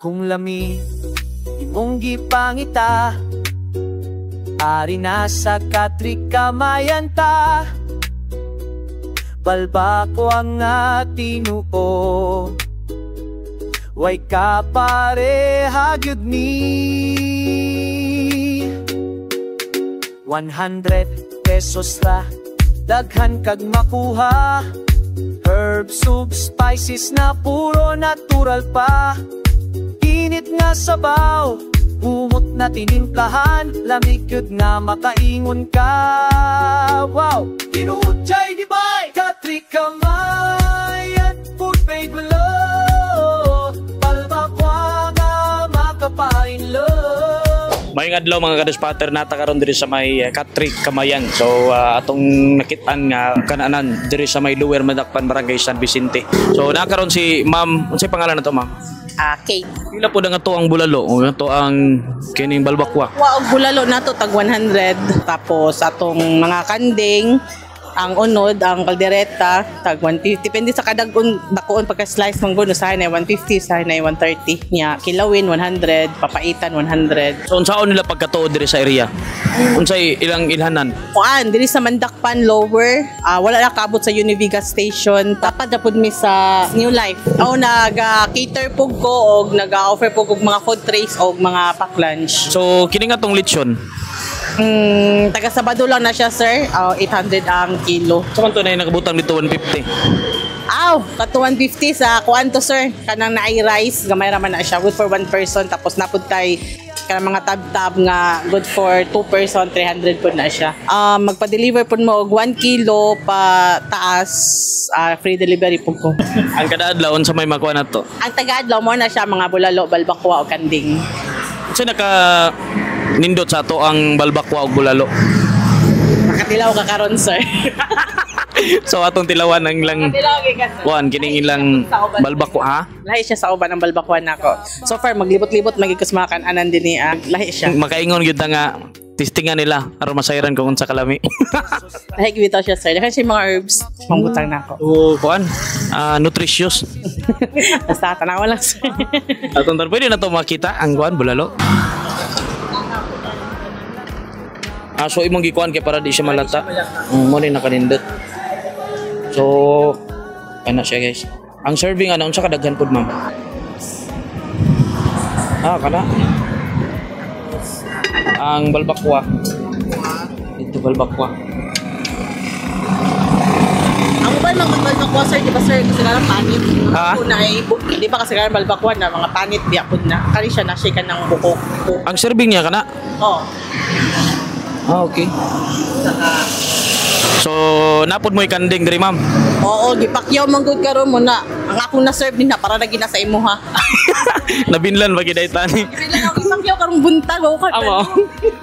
Kung lami imong gipangita, ari na sa Katrik Kamayan ta. Balbako ang tinuo, way kapareha gyud mi. 100 pesos ra, daghan kag makuha. Herbs ug spices na puro natural pa. Init nga sabaw, humot na tinimplahan. Lamig yun nga makaingon ka. Wow! Tinuod jay di bay, Katrik Kamayan, food paid below. Balbakwa nga makapain low. Mayong adlaw mga kadispater, nata karon diri sa may Katrik Kamayan. So atong nakitaan nga kananan diri sa may Lower Madakpan, Barangay San Vicente. So nakaron si Ma'am, unsay pangalan nato Ma'am? Kate. Pila po nga to ang bulalo o to ang kining balbakwa? Wa og bulalo nato tag 100, tapos atong mga kanding, ang unod, ang kaldereta tag 150, depende sa kadag dakuon pagka slice mong guno, sa na 150, sa na 130 nya, kilawin 100, papaitan 100. So unsaon nila pagkatuod diri sa area? Unsay ilang ilhanan? Kuan diri sa Mandakpan Lower, wala na kabot sa Univiga Station, tapad na pud mi sa New Life. Ako nag-cater pug ko og nag-offer pug og mga food trays og mga pack lunch. So kini nga tong lechon, taga Sabado lang na siya, sir. 800 ang kilo. sa man to na nakabutang dito 150. Kato 150 sa kuan to, sir. Kanang naay rice, gamay raman na siya. Good for 1 person. Tapos napud kay kanang mga tab-tab nga good for 2 person, 300 po na siya. Magpa-deliver po mo og 1 kilo pa taas, free delivery po ko. Ang kada adlaw unsa may makuha nato? Ang taga-adlaw mo na siya mga bulalo, balbakwa o kanding. Unsa naka nindot sa ato ang balbakwa ug bulalo? Makatilaw ka karon, sir. So atong tilawan ang ilang kuan kining ilang balbakwa ha? Lahi siya sa uban ng balbakwa nako. So far maglibot-libot magigos mga kan-anan din niya. Lahi siya. Makaingon gyud nga testingan nila aron masayran kung unsa kalami. Lahi gyud siya, sir. Lahi siya mga herbs. Mangbutang nako. O kuan nutritious. Basta tanaw lang, sir. Atong pwede na to makita ang kuan bulalo. So imong gikuan kay para di siya malata. Mo ni nakanindot. So ana siya, guys. Ang serving ana unsa kadaghan pud, ma'am? Kana. Ang balbakwa. Ito balbakwa. Ang uban balbakwa, sir, di ba, sir, kasi karang panit. Di ba kasi karang balbakwa na mga panit biya pud na. Kani siya na shake ng buko. Ang serving niya kana? Okay. So, napod mo ikanding diri, ma'am? Oo, gipakyaw man gud karon mo na. Ang akong na-serve din na para na gina sa imo, ha. Nabinlan ba giday tani? Bilang ako gipakyaw karong buntag o ka.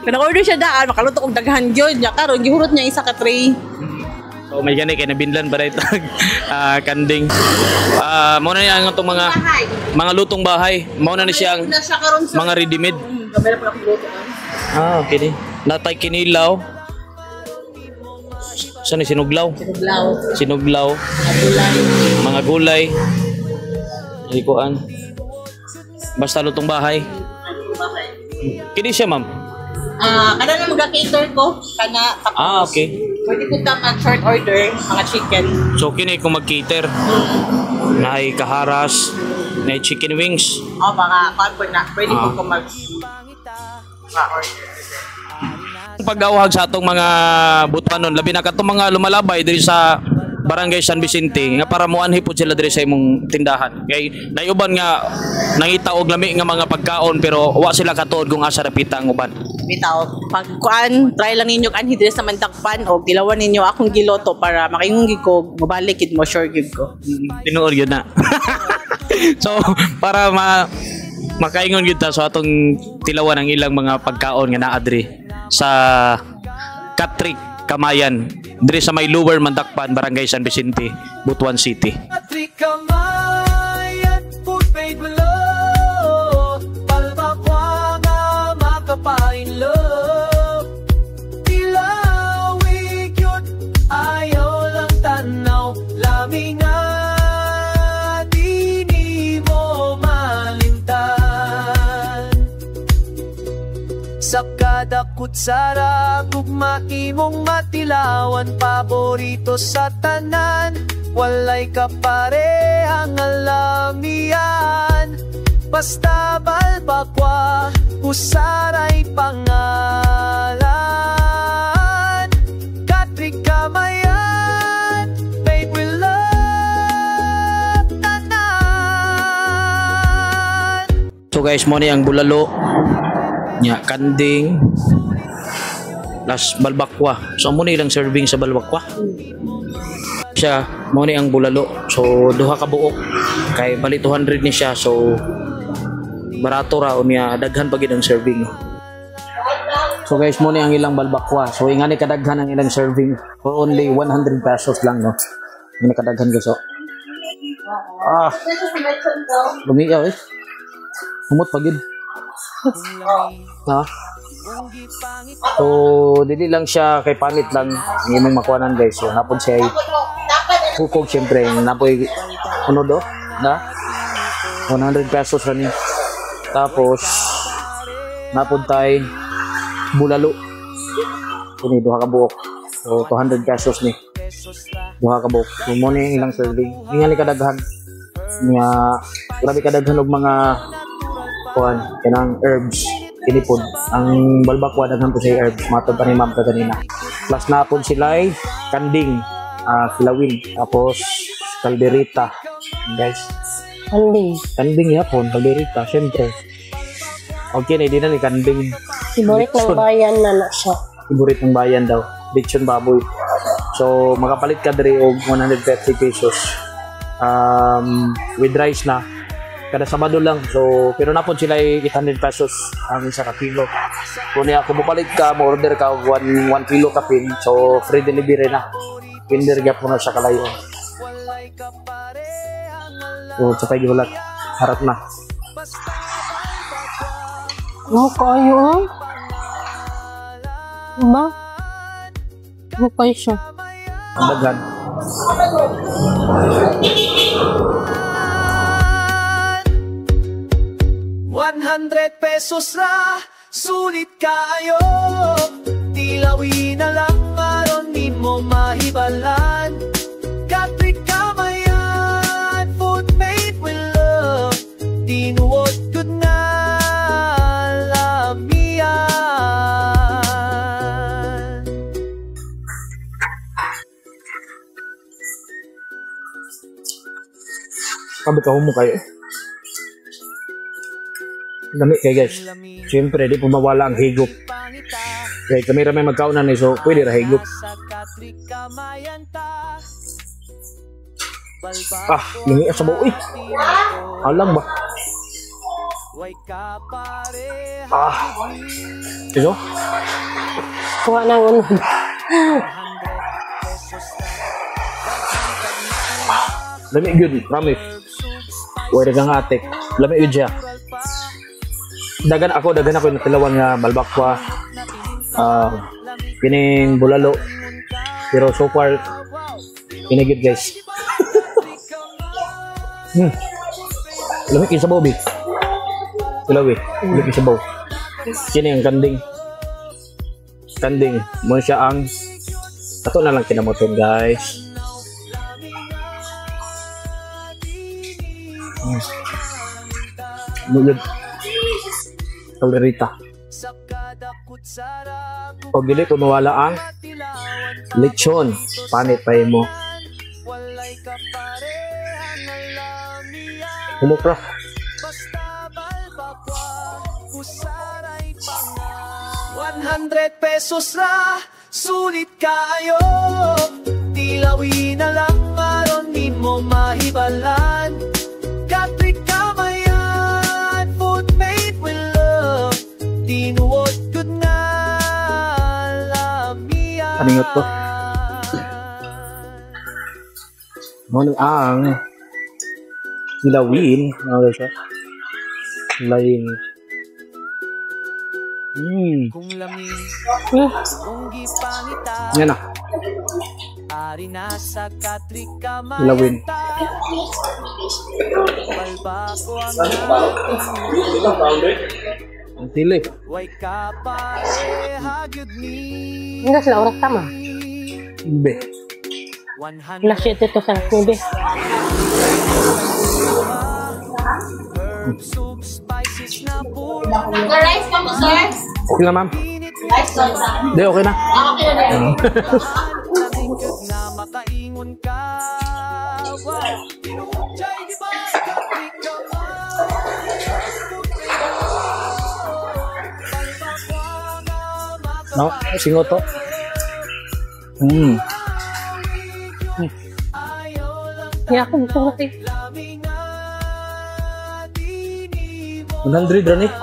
Kana-order siya daan, makaluto og daghan gyud nya karon gihurot niya isa ka tray. So, may gani kay nabinlan ba dayto kanding. Mao na niya ang itong mga lutong bahay. Mao na ni siyang mga ready-made. Gamay na pala akong luto. Okay di. Natay kinilaw. Saan ni sinuglaw? Sinuglaw. Mga gulay. Ikuan. Basta lutong bahay. Kini siya, ma'am? Kada na mag-cater ko. Kana, tapos. Okay. Pwede po ka mag-short order, mga chicken. So, kini kung mag-cater. Naay kaharas. Naay chicken wings. Mga kanpo na. Pwede po mag-order. Pag-awhag sa atong mga butwanon, labi na katong mga lumalabay diri sa Barangay San Vicente nga para moanhi pud sila diri sa imong tindahan. Kay nayuban nga nangita og lami nga mga pagkaon pero wa sila katuod kung asa rapita ang uban. Bitaw, pagkuan, try lang ninyo anhi diri sa Mandakpan o tilawan ninyo akong giloto para makaingon gid ko, mobalik gid mo, sure gid ko. Tinuod yun na. So, para makaingon gid ta so atong tilawan ang ilang mga pagkaon nga naa diri sa Katrik Kamayan diri sa may Lower Mandakpan, Barangay San Vicente, Butuan City. Katrik Kamayan, food paid below. Balbakwa nga makapain low. Tilawig yun, ayaw lang tanaw. Lami nga, di ni mo malintas. kutsara, gugma imong matilawan, paborito sa tanan, walay kaparehang alamian. Basta balbakwa, usaray pangalan. Katrik Kamayan, babe we love tanan. So guys, mo ni ang bulalo nya kanding plus balbakwa. So mo ni ilang serving sa balbakwa. Siya mo ni ang bulalo. So duha ka buok kay bali 200 ni siya. So barato ra unya daghan pa gid ang serving. So guys, mo ni ang ilang balbakwa. So ingani kadaghan ang ilang serving for only 100 pesos lang, no. Ingani kadaghan guys. So lumiyaw eh. Humot pa gid. Ha? So dili lang siya kay pangit lang imong makuanan guys. So napod siya hukog syempre napoy ano do na 100 pesos ra ni. Tapos napod tay bulalo. Kini duha ka buok. So 200 pesos ni. Duha ka buok. So mo ni ilang serving. Ningali kadaghan. Nga grabe kadaghan og mga kuan kanang herbs inipod. Ang balbakwa daghan po sa herbs matod pa ni ma'am kanina. Plus napod sila ay kanding, kilawin, tapos kalderita. Guys, kanding yapon, kalderita syempre. Okay na di na ni kanding. Iburit ng bayan na siya. Iburit ng bayan daw. Lechon baboy. So makapalit ka diri og 150 pesos. With rice na kada Sabado lang. So pero napon sila 800 pesos ang isa ka kilo. Kung ako mopalit ka, mo order ka 1 kilo kapin, so free delivery na. Kinder gyapon na sa kalayo. So sa pay gihulat harap na. Kayo ba? Kayo siya. Ang daghan. 100 pesos ra, sulit kaayo. Tilawin na lang aron di mo mahibalan. Katrik Kamayan, food made with love. Tinuod good na lamian. Sabi ka mo kayo. Dami kay guys. Siyempre, di po mawala ang higop. Kaya kami ramay magkaunan so pwede ra higop. Ini sa buo eh. Alam ba? Ito? Kuha ng uno. Lami good, promise. Wala kang atik. Lami good siya. Dagan ako yung tilawang nga balbakwa, kining bulalo, pero so far kinigid guys. Lamig yung sabaw, big tilawi, lamig yung sabaw. Kini ang kanding mo siya ang ato na lang kinamoton guys. Mulod kalderita. Pag dili ko mawala ang lechon, panit pa mo. Humukra. 100 pesos ra, sulit kaayo. Tilawin na lang aron di mo mahibalan. Katrik Kamayan, food made with love. Tinuod good na lamian. Aningot ko. Ano ang kilawin? Ano siya? Kilawin. Kung lamin, kung gipangita. Yan na. Ari na sa Katrik Kilawin. Balbako ang Ang tili. Way kapareha gyud ni Hindi sila oras tama. Be. 100 Alas 7 to sa Nibe. herbs, soup, spices na puro Rice ka mo, sir? Okay na, ma'am. Rice ka mo. Hindi, okay na. Okay na. Lamigod nga makaingon ka. Wow, tinujay di ba kapit ka No, singo to. Kaya ako gusto ko eh. 100 ranik.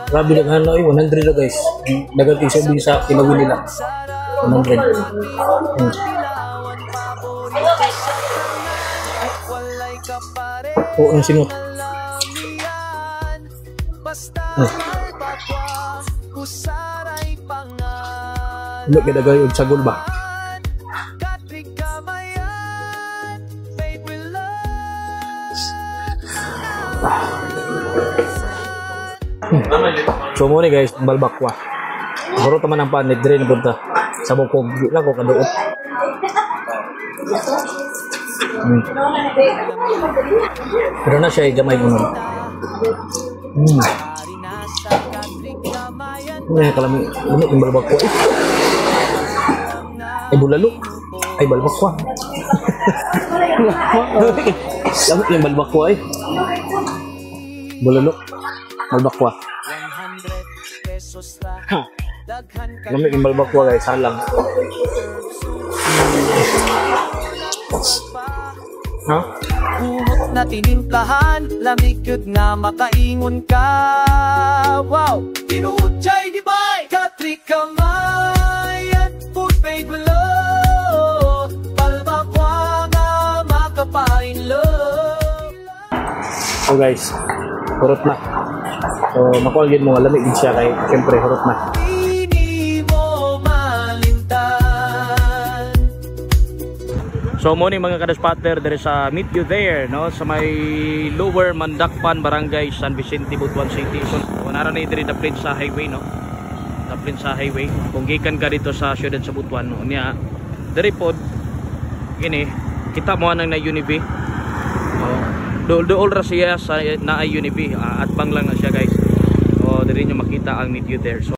Grabe na ano eh, 100 na guys. Dagat isa din sa kinawin nila. 100. Oo, ang singot. Ano kidagay og sagol ba? So mo ni guys, balbakwa. Baro taman ang panit dire na punta. Sa bukog, di lang ko kaduot. Pero na siya gamay ko nun. Ano kalami, ano yung balbakwa eh? Ay bulalo. Ay balbakwa. Lamot yung balbakwa eh. Bulalo. Balbakwa. Lamig yung balbakwa guys, halang. Ha? Kumot na tinimplahan, lamig yun nga makaingon ka. Wow! Tinujay di ba? Katrik kamay at food paid below. Balbakwa nga makapain low. So guys, hurot na. So makuagin mo nga lamig din siya kay siyempre hurot na. Hindi mo malintan. So mo ni mga kadaspatter there sa Meet You There no sa may Lower Mandakpan Barangay San Vicente Butuan City. So nara na diri daplin sa highway no. Daplin sa highway. Kung gikan ka dito sa siyudad sa Butuan no niya diri pod gini kita mo nang na Univ. Dool ra siya sa na Univ at bang lang na siya guys. So diri nyo makita ang Meet You There. So